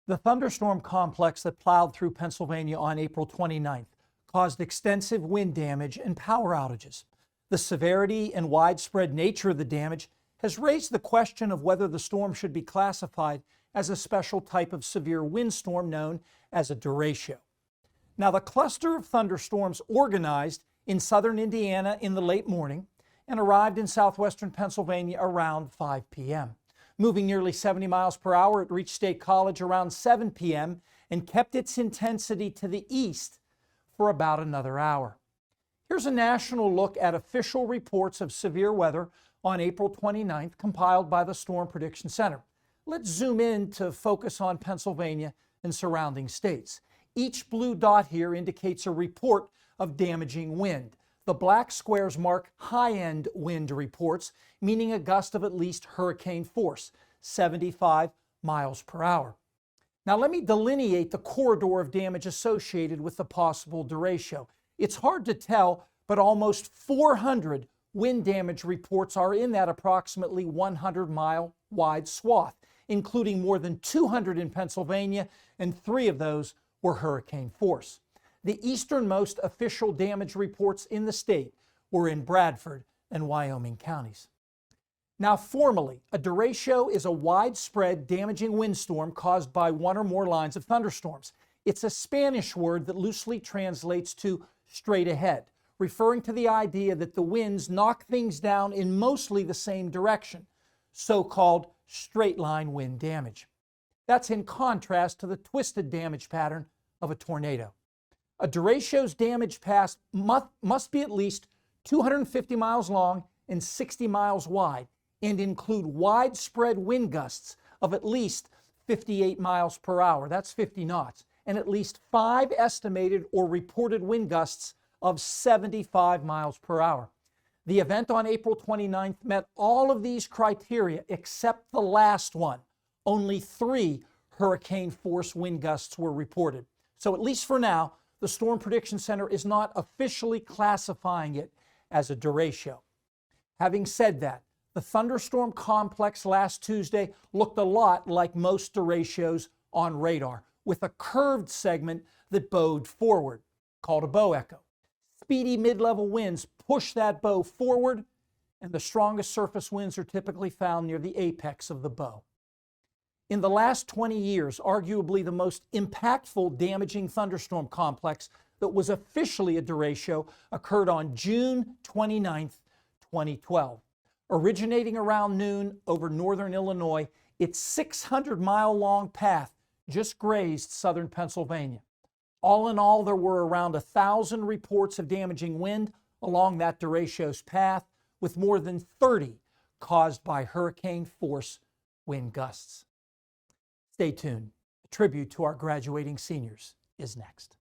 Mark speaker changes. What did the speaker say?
Speaker 1: The thunderstorm complex that plowed through Pennsylvania on April 29th caused extensive wind damage and power outages. The severity and widespread nature of the damage has raised the question of whether the storm should be classified as a special type of severe windstorm known as a derecho. Now, the cluster of thunderstorms organized in southern Indiana in the late morning and arrived in southwestern Pennsylvania around 5 p.m. Moving nearly 70 miles per hour, it reached State College around 7 p.m. and kept its intensity to the east for about another hour. Here's a national look at official reports of severe weather on April 29th, compiled by the Storm Prediction Center. Let's zoom in to focus on Pennsylvania and surrounding states. Each blue dot here indicates a report of damaging wind. The black squares mark high-end wind reports, meaning a gust of at least hurricane force, 75 miles per hour. Now let me delineate the corridor of damage associated with the possible derecho. It's hard to tell, but almost 400 wind damage reports are in that approximately 100-mile wide swath, including more than 200 in Pennsylvania, and 3 of those were hurricane force. The easternmost official damage reports in the state were in Bradford and Wyoming counties. Now, formally, a derecho is a widespread damaging windstorm caused by one or more lines of thunderstorms. It's a Spanish word that loosely translates to straight ahead, referring to the idea that the winds knock things down in mostly the same direction, so-called straight line wind damage. That's in contrast to the twisted damage pattern of a tornado. A derecho's damage path must be at least 250 miles long and 60 miles wide and include widespread wind gusts of at least 58 miles per hour, that's 50 knots, and at least 5 estimated or reported wind gusts of 75 miles per hour. The event on April 29th met all of these criteria except the last one. Only 3 hurricane force wind gusts were reported. So at least for now, the Storm Prediction Center is not officially classifying it as a derecho. Having said that, the thunderstorm complex last Tuesday looked a lot like most derechos on radar, with a curved segment that bowed forward, called a bow echo. Speedy mid-level winds push that bow forward, and the strongest surface winds are typically found near the apex of the bow. In the last 20 years, arguably the most impactful damaging thunderstorm complex that was officially a derecho occurred on June 29, 2012. Originating around noon over northern Illinois, its 600-mile-long path just grazed southern Pennsylvania. All in all, there were around 1,000 reports of damaging wind along that derecho's path, with more than 30 caused by hurricane force wind gusts. Stay tuned. A tribute to our graduating seniors is next.